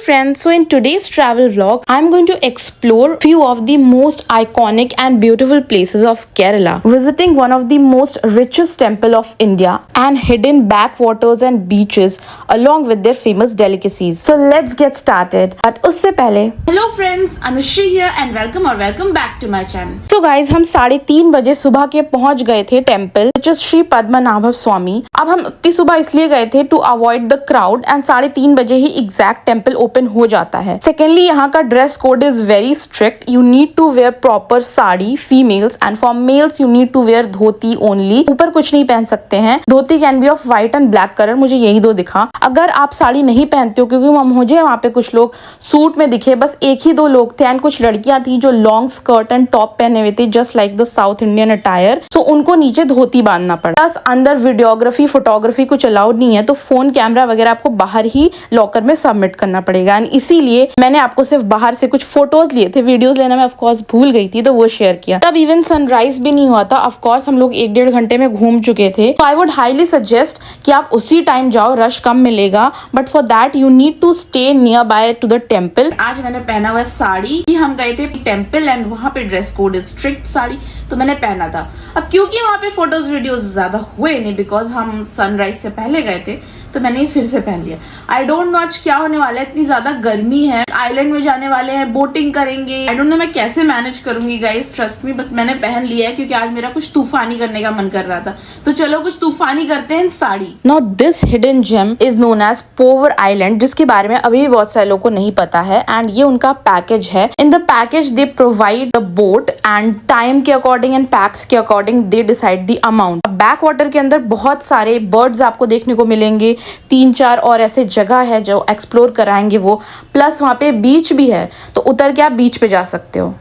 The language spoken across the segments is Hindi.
friends, so in today's travel vlog, I'm going to explore few of the most iconic and beautiful places of Kerala, visiting one of the most richest temple of India and hidden backwaters and beaches along with their famous delicacies. So let's get started. But उससे पहले Hello friends, Anushri here and welcome back to my channel. तो गाइज हम 3:30 बजे सुबह के पहुंच गए थे temple which is Shri Padmanabha Swamy. अब हम इतनी सुबह इसलिए गए थे to avoid the crowd and 3:30 बजे ही एग्जैक्ट टेम्पल ओपन हो जाता है। सेकेंडली यहाँ का dress code is very strict. You need to wear proper sari females and for males you need to wear dhoti only. ऊपर कुछ नहीं पहन सकते हैं। Dhoti can be off white and black colour, मुझे यही दो दिखा। अगर आप साड़ी नहीं पहनते हो, क्योंकि मुझे वहाँ पे कुछ लोग सूट में दिखे, बस एक ही 2 लोग थे एंड कुछ लड़कियां थी जो लॉन्ग स्कर्ट एंड टॉप पहने हुए थे just like the south Indian attire. So उनको नीचे धोती बांधना पड़ा। प्लस अंदर वीडियोग्राफी फोटोग्राफी कुछ अलाउड नहीं है, तो फोन कैमरा वगैरह आपको बाहर ही लॉकर में सबमिट करना पड़ेगा। एंड इसीलिए मैंने आपको सिर्फ बाहर से कुछ फोटोज लिए थे, वीडियोज लेना मैं ऑफकोर्स भूल गई थी तो वो शेयर किया। तब इवन सनराइज भी नहीं हुआ था। ऑफकोर्स हम लोग 1-1.5 घंटे में घूम चुके थे। तो आई वुड हाईली सजेस्ट कि आप उसी टाइम जाओ, रश कम मिलेगा, but for that you need to stay nearby to the temple. आज मैंने पहना हुआ साड़ी कि हम गए थे टेम्पल एंड वहाँ पे ड्रेस कोड स्ट्रिक्ट साड़ी तो मैंने पहना था। अब क्योंकि वहाँ पे फोटोज वीडियोज ज्यादा हुए नहीं बिकॉज हम सनराइज से पहले गए थे, तो मैंने ये फिर से पहन लिया। आई डोंट नो आज क्या होने वाला है, इतनी ज्यादा गर्मी है। आइलैंड में जाने वाले हैं, बोटिंग करेंगे। आई डोंट नो मैं कैसे मैनेज करूंगी गाइस, ट्रस्ट मी। बस मैंने पहन लिया है क्योंकि आज मेरा कुछ तूफानी करने का मन कर रहा था, तो चलो कुछ तूफानी करते हैं sari. Now this hidden gem is known as Poovar island, जिसके बारे में अभी भी बहुत सारे लोगों को नहीं पता है। एंड ये उनका पैकेज है। In the package they provide the boat and time के अकॉर्डिंग एंड पैक्स के according they decide the amount. Back water के अंदर बहुत सारे बर्ड्स आपको देखने को मिलेंगे। 3-4 और ऐसे जगह है जो एक्सप्लोर कराएंगे वो। प्लस वहाँ पे बीच भी है, तो उतर के आप बीच पे जा सकते हो।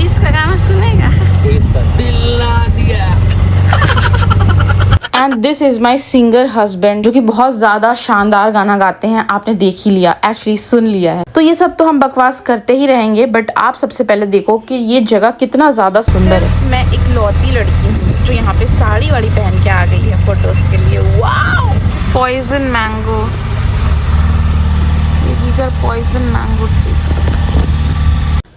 इसका गाना सुनेगा? And this is my singer husband, जो कि बहुत ज्यादा शानदार गाना गाते हैं। आपने देख ही लिया, एक्चुअली सुन लिया है। तो ये सब तो हम बकवास करते ही रहेंगे, बट आप सबसे पहले देखो कि ये जगह कितना ज्यादा सुंदर है। मैं एक लौती लड़की हूँ जो यहाँ पे साड़ी वाड़ी पहन के आ गई है फोटोज के लिए। Wow, poison mango, these are poison mango trees.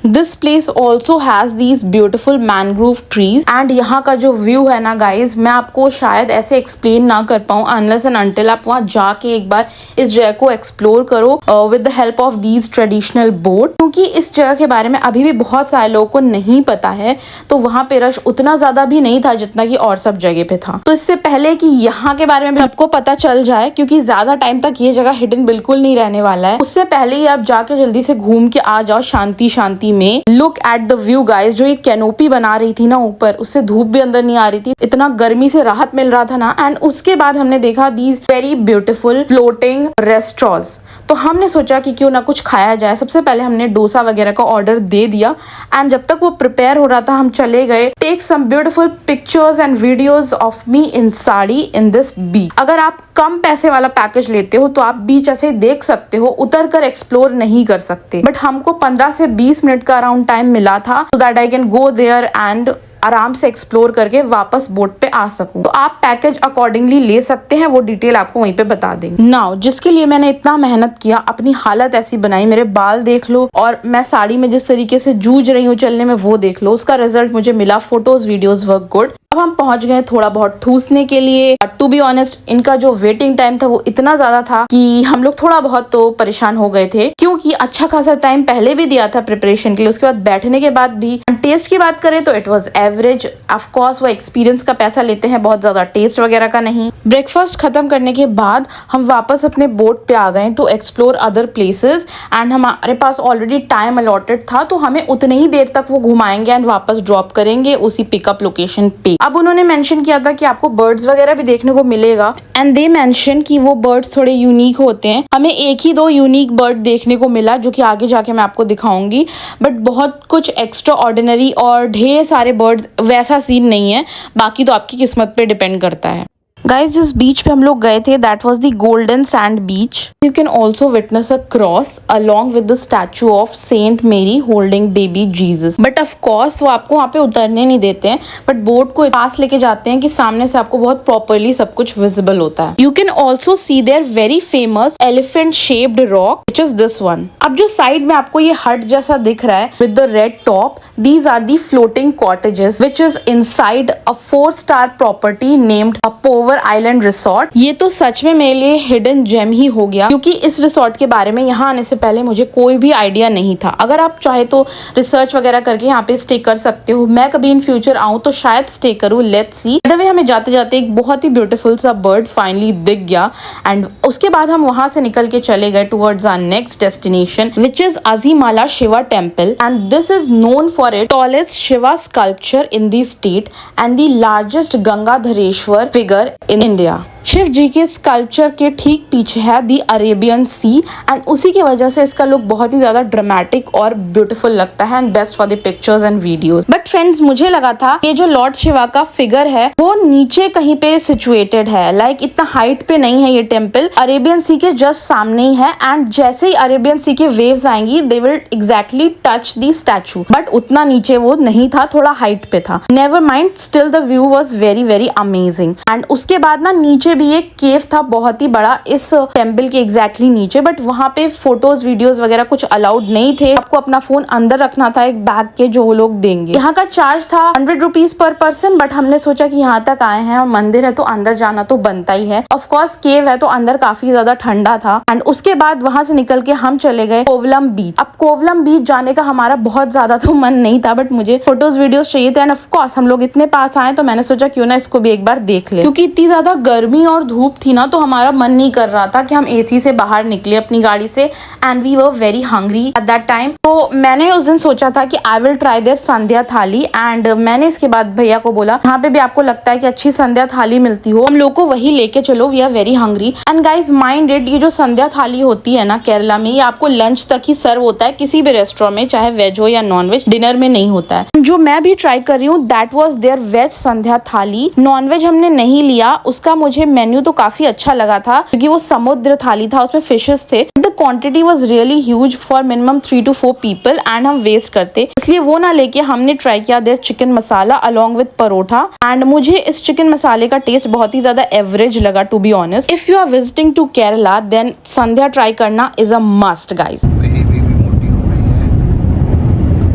This place also has these beautiful mangrove trees and यहाँ का जो व्यू है ना गाइज, मैं आपको शायद ऐसे एक्सप्लेन ना कर पाऊँ unless and until आप वहाँ जाके एक बार इस जगह को एक्सप्लोर करो with the help of these traditional boat। क्योंकि इस जगह के बारे में अभी भी बहुत सारे लोगों को नहीं पता है, तो वहाँ पे रश उतना ज्यादा भी नहीं था जितना कि और सब जगह पे था। तो इससे पहले कि यहाँ के बारे में सबको पता चल जाए, क्योंकि ज्यादा टाइम तक ये जगह हिडन बिल्कुल नहीं रहने वाला है, उससे पहले ही आप जाके जल्दी से घूम के आ जाओ शांति शांति में। Look at the view guys, जो ये कैनोपी बना रही थी ना ऊपर, उससे धूप भी अंदर नहीं आ रही थी, इतना गर्मी से राहत मिल रहा था ना। एंड उसके बाद हमने देखा these very beautiful floating restaurants. तो हमने सोचा कि क्यों ना कुछ खाया जाए। सबसे पहले हमने डोसा वगैरह का ऑर्डर दे दिया एंड जब तक वो प्रिपेयर हो रहा था हम चले गए take some beautiful pictures and videos of me in sari in this beach. अगर आप कम पैसे वाला पैकेज लेते हो तो आप बीच ऐसे देख सकते हो, उतर कर एक्सप्लोर नहीं कर सकते। बट हमको 15 से 20 मिनट का अराउंड टाइम मिला था so that I can go there and आराम से एक्सप्लोर करके वापस बोट पे आ सकूं। तो आप पैकेज अकॉर्डिंगली ले सकते हैं, वो डिटेल आपको वहीं पे बता देंगे। नाउ जिसके लिए मैंने इतना मेहनत किया, अपनी हालत ऐसी बनाई, मेरे बाल देख लो और मैं साड़ी में जिस तरीके से जूझ रही हूँ चलने में वो देख लो। उसका रिजल्ट मुझे मिला। Photos videos work good. अब हम पहुंच गए थोड़ा बहुत ठूसने के लिए। टू बी ऑनेस्ट, इनका जो वेटिंग टाइम था वो इतना ज्यादा था कि हम लोग थोड़ा बहुत तो परेशान हो गए थे, क्योंकि अच्छा खासा टाइम पहले भी दिया था प्रिपरेशन के लिए। उसके बाद बैठने के बाद भी टेस्ट की बात करें तो it was average. Of course वो एक्सपीरियंस का पैसा लेते हैं, बहुत ज्यादा टेस्ट वगैरह का नहीं। ब्रेकफास्ट खत्म करने के बाद हम वापस अपने बोट पे आ गए to explore other places and हमारे पास ऑलरेडी टाइम अलॉटेड था, तो हमें उतने ही देर तक वो घुमाएंगे एंड वापस ड्रॉप करेंगे उसी पिकअप लोकेशन पे। अब उन्होंने मेंशन किया था कि आपको बर्ड्स वगैरह भी देखने को मिलेगा एंड दे मेंशन कि वो बर्ड्स थोड़े यूनिक होते हैं। हमें 1 ही 2 यूनिक बर्ड देखने को मिला जो कि आगे जाके मैं आपको दिखाऊंगी, बट बहुत कुछ एक्स्ट्रा ऑर्डिनरी और ढेर सारे बर्ड्स वैसा सीन नहीं है। बाकी तो आपकी किस्मत पे डिपेंड करता है। गाइज जिस बीच पे हम लोग गए थे that was the golden sand beach. You can also witness a cross along with the statue of Saint Mary holding baby Jesus. But of course वो आपको वहाँ पे उतरने नहीं देते हैं, बट बोट को पास लेके जाते हैं कि सामने से आपको बहुत प्रॉपरली सब कुछ विजिबल होता है. You can also see there very famous elephant shaped rock which is this one. अब जो साइड में आपको ये हट जैसा दिख रहा है with the red top, these are the floating cottages which is inside a 4-star property named Poovar island resort. ये तो सच में मेरे लिए हिडन जेम ही हो गया, क्योंकि इस रिसोर्ट के बारे में यहाँ आने से पहले मुझे कोई भी आइडिया नहीं था. अगर आप चाहे तो रिसर्च वगैरह करके यहाँ पे स्टे कर सकते हो. मैं कभी इन फ्यूचर आऊँ तो शायद स्टे करूँ, let's see. By the way हमें जाते जाते एक बहुत ही ब्यूटीफुल सा बर्ड फाइनली दिख गया एंड उसके बाद हम वहां से निकल के चले गए towards our next destination which is Azhimala Shiva temple. And this is known for it tallest Shiva sculpture in the state and the largest Gangadhareshwara figure in India. Shiv ji के स्कल्पचर के ठीक पीछे है दी अरेबियन सी एंड उसी की वजह से इसका लुक बहुत ही ज्यादा ड्रामेटिक और ब्यूटीफुल लगता है and best for the pictures and videos. But friends मुझे लगा था ये जो लॉर्ड शिवा का फिगर है वो नीचे कहीं पे सिचुएटेड है, लाइक इतना हाइट पे नहीं है. ये टेम्पल अरेबियन सी के जस्ट सामने ही है एंड जैसे ही अरेबियन सी के वेव्स आएंगी they will exactly touch the statue. But उतना नीचे वो नहीं था, थोड़ा हाइट पे था. Never mind, still the view was very very amazing. And उसके बाद ना नीचे भी एक केव था बहुत ही बड़ा इस टेम्पल के एग्जैक्टली नीचे, बट वहां पे फोटोज वीडियोस वगैरह कुछ अलाउड नहीं थे. आपको अपना फोन अंदर रखना था एक बैग के जो वो लोग देंगे. यहाँ का चार्ज था 100 रुपीज पर पर्सन, बट हमने सोचा कि यहाँ तक आए हैं और मंदिर है तो अंदर जाना तो बनता ही है. ऑफ कोर्स केव है तो अंदर काफी ज्यादा ठंडा था. एंड उसके बाद वहां से निकल के हम चले गए कोवलम बीच. अब कोवलम बीच जाने का हमारा बहुत ज्यादा तो मन नहीं था, बट मुझे फोटोज वीडियोस चाहिए थे एंड ऑफ कोर्स हम लोग इतने पास आए तो मैंने सोचा क्यों ना इसको भी एक बार देख ले, क्योंकि इतनी ज्यादा गर्मी और धूप थी ना तो हमारा मन नहीं कर रहा था कि हम एसी से बाहर निकले अपनी गाड़ी से. And we were very hungry at that time. तो मैंने उस दिन सोचा था कि I will try this Sandhya thali and मैंने इसके बाद भैया को बोला यहाँ पे भी आपको लगता है कि अच्छी संध्या थाली मिलती हो, हम लोग को वही लेके चलो, we are very hungry. And guys minded, ये जो संध्या थाली होती है ना केरला में, ये आपको लंच तक ही सर्व होता है किसी भी रेस्टोरेंट में, चाहे वेज हो या नॉन वेज. डिनर में नहीं होता है. जो मैं भी ट्राई कर रही हूँ that was there veg Sandhya thali. Non veg हमने नहीं लिया, उसका मुझे मेन्यू तो काफी अच्छा लगा था क्योंकि वो समुद्र थाली था, उसमें फिशेस थे. The quantity was really huge for minimum 3 to 4 people and हम वेस्ट करते, इसलिए वो ना लेके हमने ट्राई किया there chicken masala along with paratha. एंड मुझे इस चिकन मसाले का टेस्ट बहुत ही ज्यादा एवरेज लगा to be honest. If you are visiting to Kerala then Sandhya try करना इज अ मस्ट गाइस. मेरी बेबी मोटी हो गई है,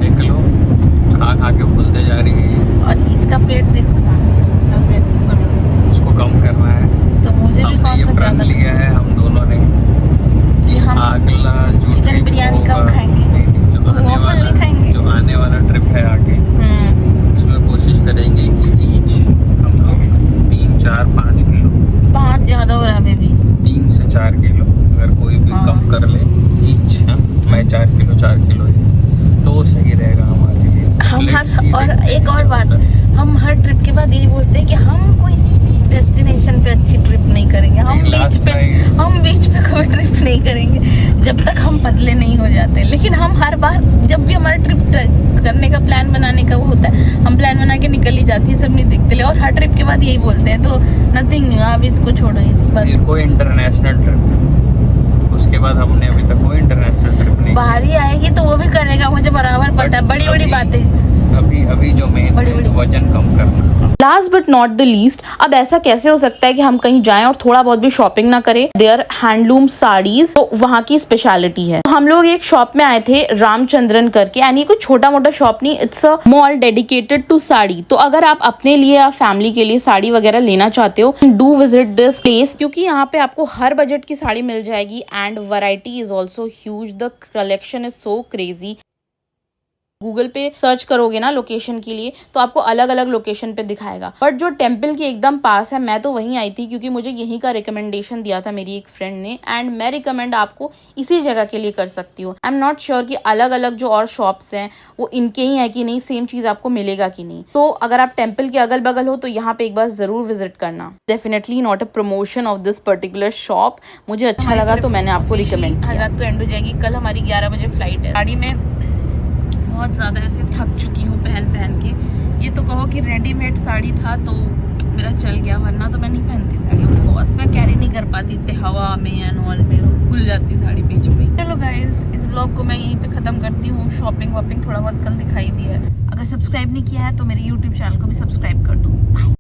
देख लो, खा खा के फूलते जा रही है. और इसका पेट देखो ना, इसका पेट कितना बड़ा है. उसको कम करना है. तो मुझे भी हमने कौन ये सा प्रण ज्यादा लिया है हम दोनों ने कि हम अगला जो चिकन ट्रिप बिरयानी कब होगा, खाएंगे? नहीं, जो आने waffle वाला नहीं खाएंगे? जो आने वाला ट्रिप है आगे, उसमें कोशिश करेंगे कि ईच हम लोग 3, 4, 5 किलो, 5 ज्यादा हो रहा है बेबी. 3 से 4 किलो अगर कोई भी कम कर ले ईच. मैं 4 किलो ही तो वो सही रहेगा हमारे लिए. हम Let's हर see, और देखते हैं एक और क्या बात, होता है. हम हर ट्रिप के बाद यही बोलते हैं कि हम कोई डेस्टिनेशन पे अच्छी ट्रिप नहीं करेंगे, हम नहीं, बीच last पे time- हम बीच पे कोई ट्रिप नहीं करेंगे जब तक हम पतले नहीं हो जाते. लेकिन हम हर बार जब भी हमारा ट्रिप करने का प्लान बनाने का वो होता है, हम प्लान बना के निकल ही जाती है, सब नहीं दिखते ले, और हर ट्रिप के बाद यही बोलते हैं. तो नथिंग न्यू, आप इसको छोड़ो, इस बात ये कोई इंटरनेशनल ट्रिप, उसके बाद हमने अभी तक कोई इंटरनेशनल ट्रिप नहीं. बाहरी आएगी तो वो भी करेगा, मुझे बराबर पता है. बड़ी बड़ी बातें, अभी जो मेन बड़ी-बड़ी वजन कम करना. Last but not the least, अब ऐसा कैसे हो सकता है कि हम कहीं जाएं और थोड़ा बहुत भी शॉपिंग ना करें. देयर हैंडलूम साड़ीज तो वहाँ की स्पेशलिटी है. तो हम लोग एक शॉप में आए थे रामचंद्रन करके, यानी कोई छोटा मोटा शॉप नहीं, it's a mall dedicated to sari. तो अगर आप अपने लिए या फैमिली के लिए साड़ी वगैरह लेना चाहते हो, डू विजिट दिस प्लेस, क्योंकि यहाँ पे आपको हर बजट की साड़ी मिल जाएगी and variety is also huge. The collection is so crazy. Google पे सर्च करोगे ना लोकेशन के लिए तो आपको अलग अलग लोकेशन पे दिखाएगा. बट जो टेम्पल के एकदम पास है, मैं तो वहीं आई थी क्योंकि मुझे यहीं का रिकमेंडेशन दिया था मेरी एक फ्रेंड ने, एंड मैं रिकमेंड आपको इसी जगह के लिए कर सकती हूँ. आई एम नॉट श्योर कि अलग अलग जो और शॉप्स हैं वो इनके ही है कि नहीं, सेम चीज आपको मिलेगा कि नहीं. तो अगर आप टेम्पल के अगल बगल हो तो यहाँ पे एक बार जरूर विजिट करना. Definitely not a promotion of this particular shop, मुझे अच्छा लगा तो मैंने आपको रिकमेंड किया. रात को एंड हो जाएगी. कल हमारी 11 बजे फ्लाइट है. गाड़ी में बहुत ज़्यादा ऐसे थक चुकी हूँ पहन के. ये तो कहो कि रेडीमेड साड़ी था तो मेरा चल गया, वरना तो मैं नहीं पहनती साड़ी। ऑफ कोर्स मैं कैरी नहीं कर पाती इतने हवा में एंड ऑल में, खुल जाती साड़ी बीच में। चलो गाइस, इस व्लॉग को मैं यहीं पे ख़त्म करती हूँ। शॉपिंग वॉपिंग थोड़ा बहुत कल दिखाई दिया है। अगर सब्सक्राइब नहीं किया है तो मेरे यूट्यूब चैनल को भी सब्सक्राइब कर दो। बाय।